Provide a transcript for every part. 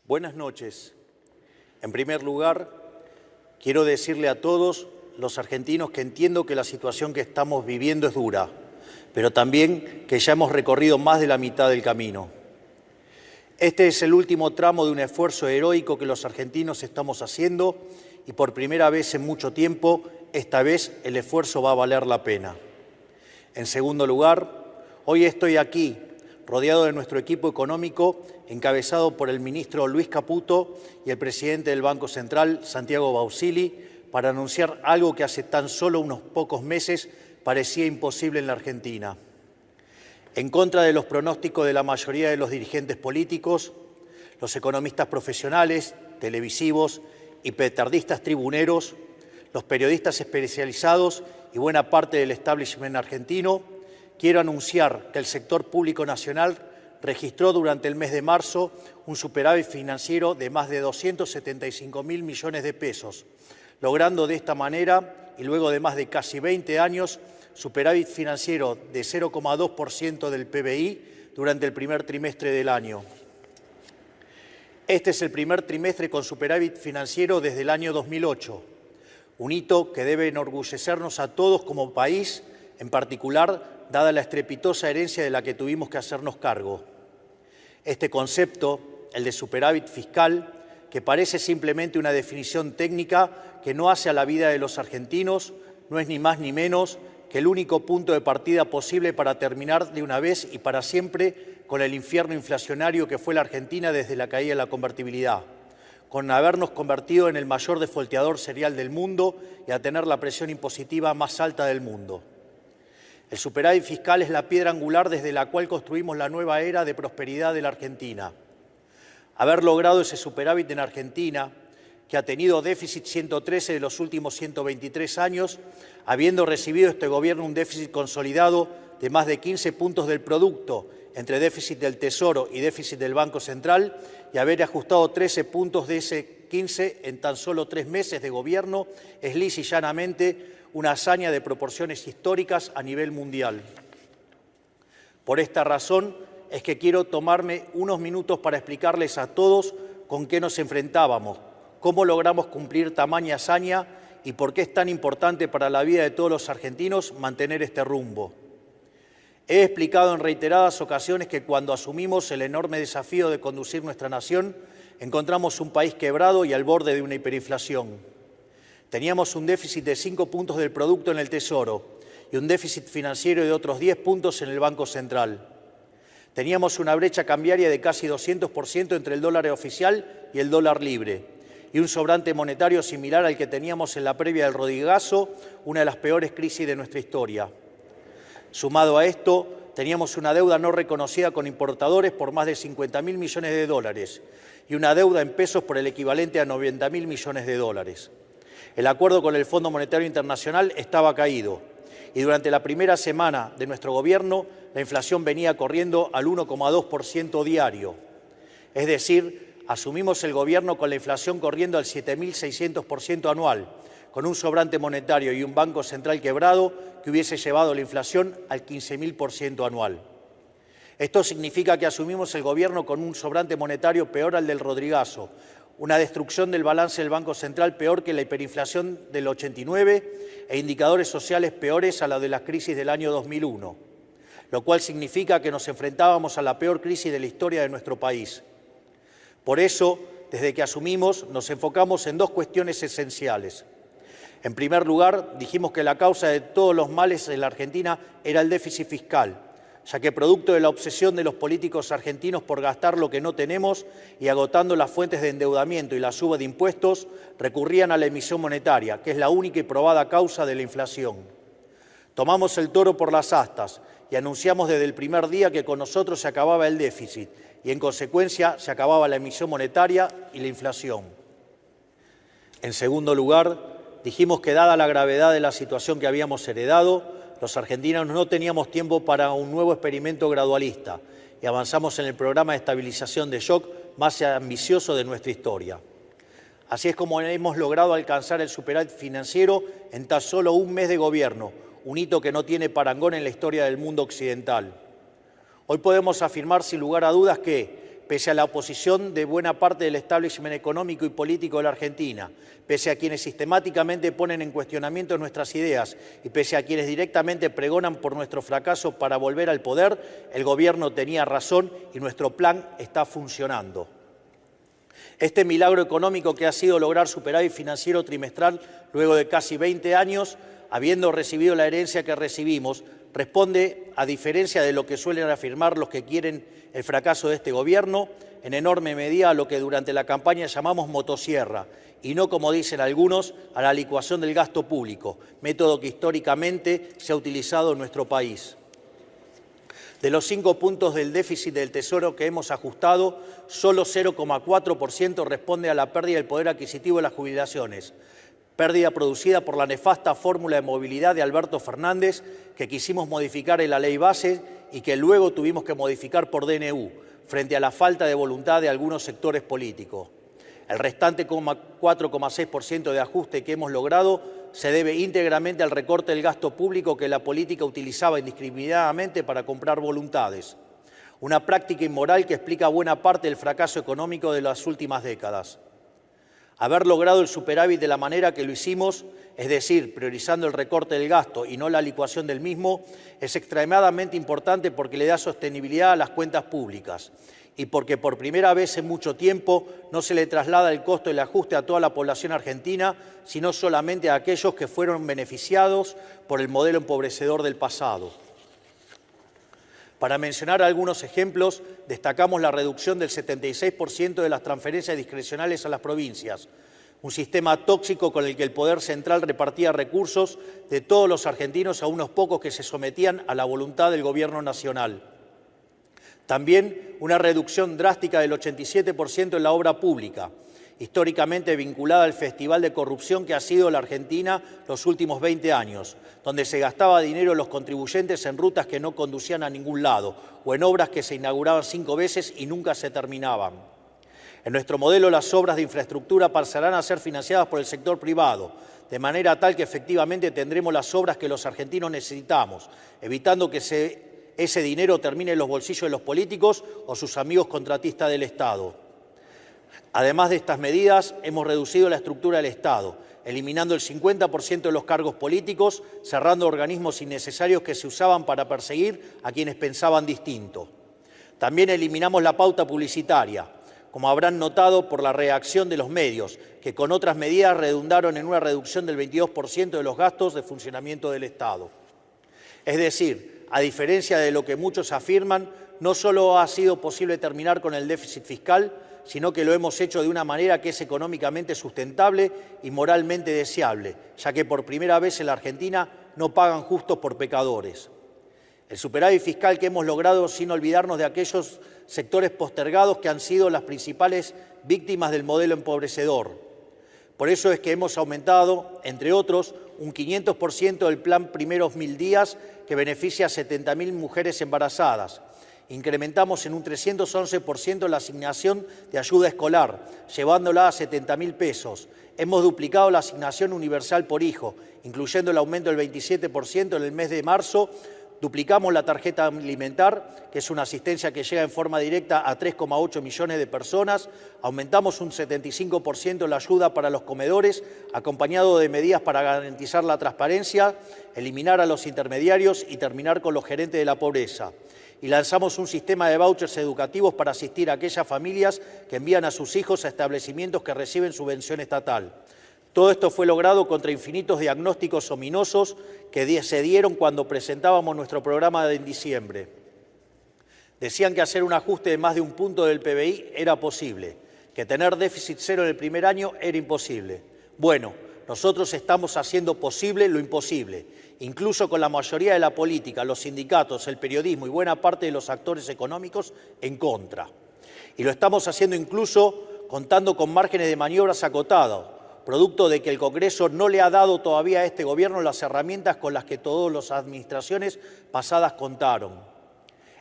Buenas noches. En primer lugar, quiero decirle a todos los argentinos que entiendo que la situación que estamos viviendo es dura, pero también que ya hemos recorrido más de la mitad del camino. Este es el último tramo de un esfuerzo heroico que los argentinos estamos haciendo y por primera vez en mucho tiempo, esta vez el esfuerzo va a valer la pena. En segundo lugar, hoy estoy aquí, rodeado de nuestro equipo económico, encabezado por el ministro Luis Caputo y el presidente del Banco Central, Santiago Bausili, para anunciar algo que hace tan solo unos pocos meses parecía imposible en la Argentina. En contra de los pronósticos de la mayoría de los dirigentes políticos, los economistas profesionales, televisivos y petardistas tribuneros, los periodistas especializados y buena parte del establishment argentino, quiero anunciar que el sector público nacional registró durante el mes de marzo un superávit financiero de más de 275.000 millones de pesos, logrando de esta manera, y luego de más de casi 20 años, superávit financiero de 0,2% del PBI durante el primer trimestre del año. Este es el primer trimestre con superávit financiero desde el año 2008, un hito que debe enorgullecernos a todos como país, en particular dada la estrepitosa herencia de la que tuvimos que hacernos cargo. Este concepto, el de superávit fiscal, que parece simplemente una definición técnica que no hace a la vida de los argentinos, no es ni más ni menos que el único punto de partida posible para terminar de una vez y para siempre con el infierno inflacionario que fue la Argentina desde la caída de la convertibilidad, con habernos convertido en el mayor defolteador serial del mundo y a tener la presión impositiva más alta del mundo. El superávit fiscal es la piedra angular desde la cual construimos la nueva era de prosperidad de la Argentina. Haber logrado ese superávit en Argentina, que ha tenido déficit 113 de los últimos 123 años, habiendo recibido este gobierno un déficit consolidado de más de 15 puntos del producto, entre déficit del Tesoro y déficit del Banco Central, y haber ajustado 13 puntos de ese 15 en tan solo 3 meses de gobierno, es lisa y llanamente una hazaña de proporciones históricas a nivel mundial. Por esta razón es que quiero tomarme unos minutos para explicarles a todos con qué nos enfrentábamos, cómo logramos cumplir tamaña hazaña y por qué es tan importante para la vida de todos los argentinos mantener este rumbo. He explicado en reiteradas ocasiones que cuando asumimos el enorme desafío de conducir nuestra nación, encontramos un país quebrado y al borde de una hiperinflación. Teníamos un déficit de 5 puntos del producto en el Tesoro y un déficit financiero de otros 10 puntos en el Banco Central. Teníamos una brecha cambiaria de casi 200% entre el dólar oficial y el dólar libre y un sobrante monetario similar al que teníamos en la previa del Rodrigazo, una de las peores crisis de nuestra historia. Sumado a esto, teníamos una deuda no reconocida con importadores por más de 50.000 millones de dólares y una deuda en pesos por el equivalente a 90.000 millones de dólares. El acuerdo con el Fondo Monetario Internacional estaba caído y durante la primera semana de nuestro gobierno la inflación venía corriendo al 1,2% diario. Es decir, asumimos el gobierno con la inflación corriendo al 7.600% anual, con un sobrante monetario y un Banco Central quebrado que hubiese llevado la inflación al 15.000% anual. Esto significa que asumimos el gobierno con un sobrante monetario peor al del Rodrigazo, una destrucción del balance del Banco Central peor que la hiperinflación del 89 e indicadores sociales peores a la de las crisis del año 2001, lo cual significa que nos enfrentábamos a la peor crisis de la historia de nuestro país. Por eso, desde que asumimos, nos enfocamos en dos cuestiones esenciales. En primer lugar, dijimos que la causa de todos los males en la Argentina era el déficit fiscal, ya que producto de la obsesión de los políticos argentinos por gastar lo que no tenemos y agotando las fuentes de endeudamiento y la suba de impuestos, recurrían a la emisión monetaria, que es la única y probada causa de la inflación. Tomamos el toro por las astas y anunciamos desde el primer día que con nosotros se acababa el déficit y, en consecuencia, se acababa la emisión monetaria y la inflación. En segundo lugar, dijimos que, dada la gravedad de la situación que habíamos heredado, los argentinos no teníamos tiempo para un nuevo experimento gradualista y avanzamos en el programa de estabilización de shock más ambicioso de nuestra historia. Así es como hemos logrado alcanzar el superávit financiero en tan solo un mes de gobierno, un hito que no tiene parangón en la historia del mundo occidental. Hoy podemos afirmar sin lugar a dudas que, pese a la oposición de buena parte del establishment económico y político de la Argentina, pese a quienes sistemáticamente ponen en cuestionamiento nuestras ideas y pese a quienes directamente pregonan por nuestro fracaso para volver al poder, el Gobierno tenía razón y nuestro plan está funcionando. Este milagro económico que ha sido lograr superávit financiero trimestral luego de casi 20 años, habiendo recibido la herencia que recibimos, responde, a diferencia de lo que suelen afirmar los que quieren el fracaso de este Gobierno, en enorme medida a lo que durante la campaña llamamos motosierra, y no, como dicen algunos, a la licuación del gasto público, método que históricamente se ha utilizado en nuestro país. De los 5 puntos del déficit del Tesoro que hemos ajustado, solo 0,4% responde a la pérdida del poder adquisitivo de las jubilaciones, pérdida producida por la nefasta fórmula de movilidad de Alberto Fernández que quisimos modificar en la ley base y que luego tuvimos que modificar por DNU, frente a la falta de voluntad de algunos sectores políticos. El restante 4,6% de ajuste que hemos logrado se debe íntegramente al recorte del gasto público que la política utilizaba indiscriminadamente para comprar voluntades. Una práctica inmoral que explica buena parte del fracaso económico de las últimas décadas. Haber logrado el superávit de la manera que lo hicimos, es decir, priorizando el recorte del gasto y no la licuación del mismo, es extremadamente importante porque le da sostenibilidad a las cuentas públicas y porque por primera vez en mucho tiempo no se le traslada el costo del ajuste a toda la población argentina, sino solamente a aquellos que fueron beneficiados por el modelo empobrecedor del pasado. Para mencionar algunos ejemplos, destacamos la reducción del 76% de las transferencias discrecionales a las provincias, un sistema tóxico con el que el Poder Central repartía recursos de todos los argentinos a unos pocos que se sometían a la voluntad del Gobierno nacional. También una reducción drástica del 87% en la obra pública, históricamente vinculada al festival de corrupción que ha sido la Argentina los últimos 20 años, donde se gastaba dinero los contribuyentes en rutas que no conducían a ningún lado o en obras que se inauguraban 5 veces y nunca se terminaban. En nuestro modelo, las obras de infraestructura pasarán a ser financiadas por el sector privado, de manera tal que efectivamente tendremos las obras que los argentinos necesitamos, evitando que ese dinero termine en los bolsillos de los políticos o sus amigos contratistas del Estado. Además de estas medidas, hemos reducido la estructura del Estado, eliminando el 50% de los cargos políticos, cerrando organismos innecesarios que se usaban para perseguir a quienes pensaban distinto. También eliminamos la pauta publicitaria, como habrán notado por la reacción de los medios, que con otras medidas redundaron en una reducción del 22% de los gastos de funcionamiento del Estado. Es decir, a diferencia de lo que muchos afirman, no solo ha sido posible terminar con el déficit fiscal, sino que lo hemos hecho de una manera que es económicamente sustentable y moralmente deseable, ya que por primera vez en la Argentina no pagan justos por pecadores. El superávit fiscal que hemos logrado sin olvidarnos de aquellos sectores postergados que han sido las principales víctimas del modelo empobrecedor. Por eso es que hemos aumentado, entre otros, un 500% del plan Primeros 1000 días que beneficia a 70.000 mujeres embarazadas. Incrementamos en un 311% la asignación de ayuda escolar, llevándola a 70.000 pesos. Hemos duplicado la asignación universal por hijo, incluyendo el aumento del 27% en el mes de marzo. Duplicamos la tarjeta alimentar, que es una asistencia que llega en forma directa a 3,8 millones de personas. Aumentamos un 75% la ayuda para los comedores, acompañado de medidas para garantizar la transparencia, eliminar a los intermediarios y terminar con los gerentes de la pobreza. Y lanzamos un sistema de vouchers educativos para asistir a aquellas familias que envían a sus hijos a establecimientos que reciben subvención estatal. Todo esto fue logrado contra infinitos diagnósticos ominosos que se dieron cuando presentábamos nuestro programa en diciembre. Decían que hacer un ajuste de más de 1 punto del PBI era posible, que tener déficit cero en el primer año era imposible. Bueno, nosotros estamos haciendo posible lo imposible, incluso con la mayoría de la política, los sindicatos, el periodismo y buena parte de los actores económicos en contra. Y lo estamos haciendo incluso contando con márgenes de maniobras acotados, producto de que el Congreso no le ha dado todavía a este Gobierno las herramientas con las que todas las administraciones pasadas contaron.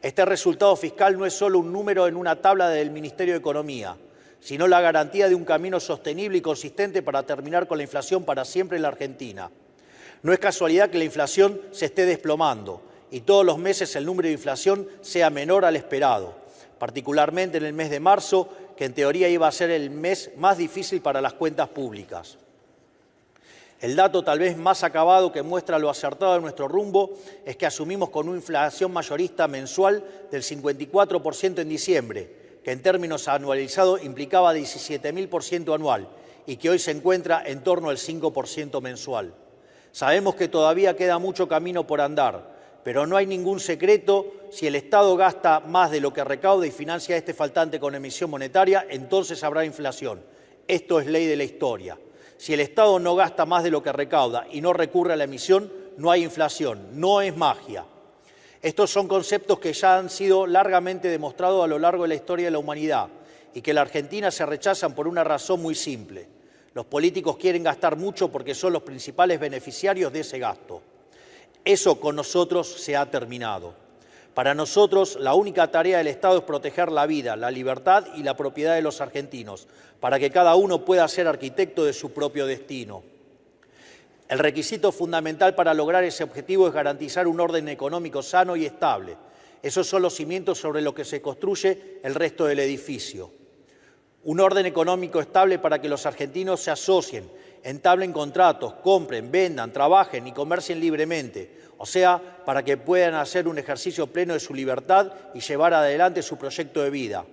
Este resultado fiscal no es solo un número en una tabla del Ministerio de Economía, sino la garantía de un camino sostenible y consistente para terminar con la inflación para siempre en la Argentina. No es casualidad que la inflación se esté desplomando y todos los meses el número de inflación sea menor al esperado. particularmente en el mes de marzo, que en teoría iba a ser el mes más difícil para las cuentas públicas. El dato tal vez más acabado que muestra lo acertado de nuestro rumbo es que asumimos con una inflación mayorista mensual del 54% en diciembre, que en términos anualizados implicaba 17.000% anual y que hoy se encuentra en torno al 5% mensual. Sabemos que todavía queda mucho camino por andar, pero no hay ningún secreto: si el Estado gasta más de lo que recauda y financia este faltante con emisión monetaria, entonces habrá inflación. Esto es ley de la historia. Si el Estado no gasta más de lo que recauda y no recurre a la emisión, no hay inflación, no es magia. Estos son conceptos que ya han sido largamente demostrados a lo largo de la historia de la humanidad y que en la Argentina se rechazan por una razón muy simple. Los políticos quieren gastar mucho porque son los principales beneficiarios de ese gasto. Eso con nosotros se ha terminado. Para nosotros, la única tarea del Estado es proteger la vida, la libertad y la propiedad de los argentinos, para que cada uno pueda ser arquitecto de su propio destino. El requisito fundamental para lograr ese objetivo es garantizar un orden económico sano y estable. Esos son los cimientos sobre los que se construye el resto del edificio. Un orden económico estable para que los argentinos se asocien, entablen contratos, compren, vendan, trabajen y comercien libremente, o sea, para que puedan hacer un ejercicio pleno de su libertad y llevar adelante su proyecto de vida.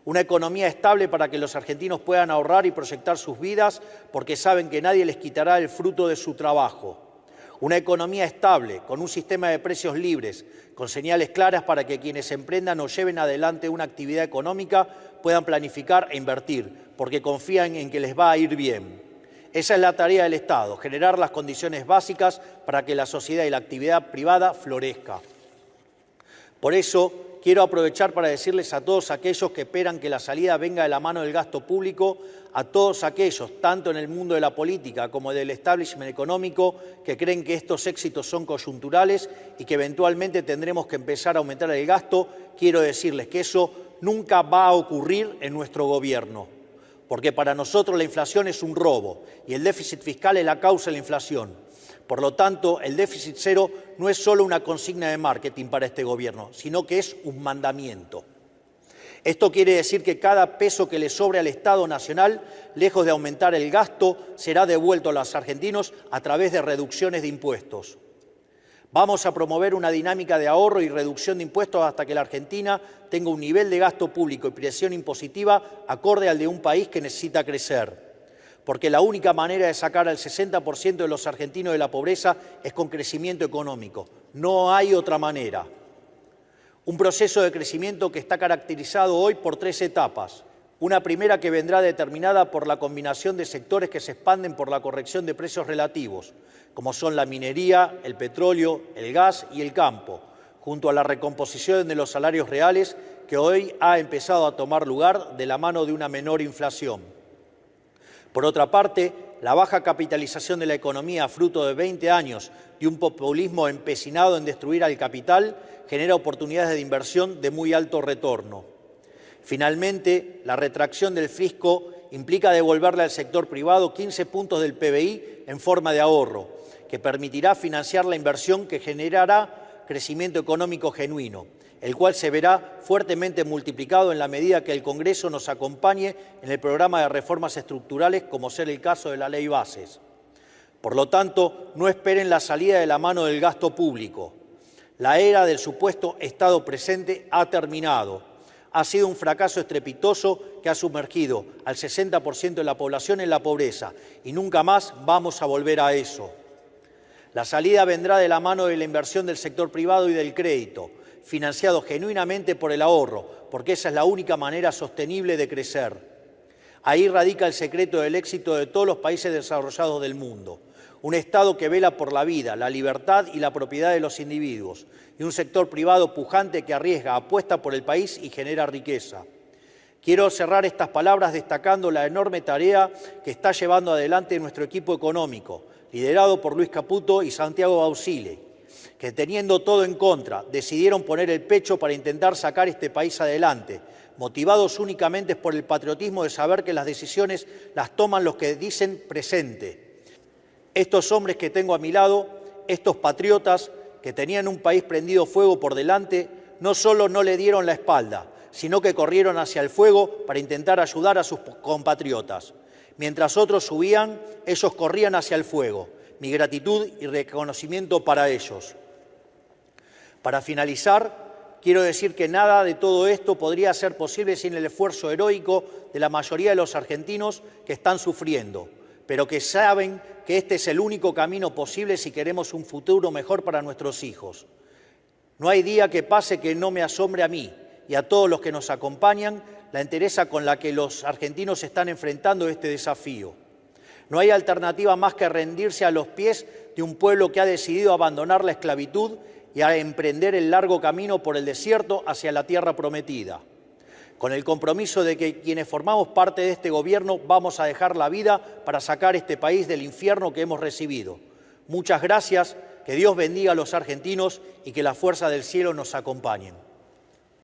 Una economía estable para que los argentinos puedan ahorrar y proyectar sus vidas porque saben que nadie les quitará el fruto de su trabajo. Una economía estable, con un sistema de precios libres, con señales claras para que quienes emprendan o lleven adelante una actividad económica puedan planificar e invertir, porque confían en que les va a ir bien. Esa es la tarea del Estado: generar las condiciones básicas para que la sociedad y la actividad privada florezca. Por eso, quiero aprovechar para decirles a todos aquellos que esperan que la salida venga de la mano del gasto público, a todos aquellos, tanto en el mundo de la política como del establishment económico, que creen que estos éxitos son coyunturales y que eventualmente tendremos que empezar a aumentar el gasto, quiero decirles que eso nunca va a ocurrir en nuestro gobierno. Porque para nosotros la inflación es un robo y el déficit fiscal es la causa de la inflación. Por lo tanto, el déficit cero no es solo una consigna de marketing para este gobierno, sino que es un mandamiento. Esto quiere decir que cada peso que le sobre al Estado Nacional, lejos de aumentar el gasto, será devuelto a los argentinos a través de reducciones de impuestos. Vamos a promover una dinámica de ahorro y reducción de impuestos hasta que la Argentina tenga un nivel de gasto público y presión impositiva acorde al de un país que necesita crecer. Porque la única manera de sacar al 60% de los argentinos de la pobreza es con crecimiento económico. No hay otra manera. Un proceso de crecimiento que está caracterizado hoy por 3 etapas. Una primera que vendrá determinada por la combinación de sectores que se expanden por la corrección de precios relativos, como son la minería, el petróleo, el gas y el campo, junto a la recomposición de los salarios reales que hoy ha empezado a tomar lugar de la mano de una menor inflación. Por otra parte, la baja capitalización de la economía, fruto de 20 años de un populismo empecinado en destruir al capital, genera oportunidades de inversión de muy alto retorno. Finalmente, la retracción del fisco implica devolverle al sector privado 15 puntos del PBI en forma de ahorro, que permitirá financiar la inversión que generará crecimiento económico genuino, el cual se verá fuertemente multiplicado en la medida que el Congreso nos acompañe en el programa de reformas estructurales, como ser el caso de la Ley Bases. Por lo tanto, no esperen la salida de la mano del gasto público. La era del supuesto Estado presente ha terminado. Ha sido un fracaso estrepitoso que ha sumergido al 60% de la población en la pobreza y nunca más vamos a volver a eso. La salida vendrá de la mano de la inversión del sector privado y del crédito, financiado genuinamente por el ahorro, porque esa es la única manera sostenible de crecer. Ahí radica el secreto del éxito de todos los países desarrollados del mundo. Un Estado que vela por la vida, la libertad y la propiedad de los individuos, y un sector privado pujante que arriesga, apuesta por el país y genera riqueza. Quiero cerrar estas palabras destacando la enorme tarea que está llevando adelante nuestro equipo económico, liderado por Luis Caputo y Santiago Bausile, que teniendo todo en contra, decidieron poner el pecho para intentar sacar este país adelante, motivados únicamente por el patriotismo de saber que las decisiones las toman los que dicen presente. Estos hombres que tengo a mi lado, estos patriotas que tenían un país prendido fuego por delante, no solo no le dieron la espalda, sino que corrieron hacia el fuego para intentar ayudar a sus compatriotas. Mientras otros subían, ellos corrían hacia el fuego. Mi gratitud y reconocimiento para ellos. Para finalizar, quiero decir que nada de todo esto podría ser posible sin el esfuerzo heroico de la mayoría de los argentinos que están sufriendo, pero que saben que este es el único camino posible si queremos un futuro mejor para nuestros hijos. No hay día que pase que no me asombre a mí y a todos los que nos acompañan la entereza con la que los argentinos están enfrentando este desafío. No hay alternativa más que rendirse a los pies de un pueblo que ha decidido abandonar la esclavitud y a emprender el largo camino por el desierto hacia la tierra prometida. Con el compromiso de que quienes formamos parte de este gobierno vamos a dejar la vida para sacar este país del infierno que hemos recibido. Muchas gracias, que Dios bendiga a los argentinos y que las fuerzas del cielo nos acompañen.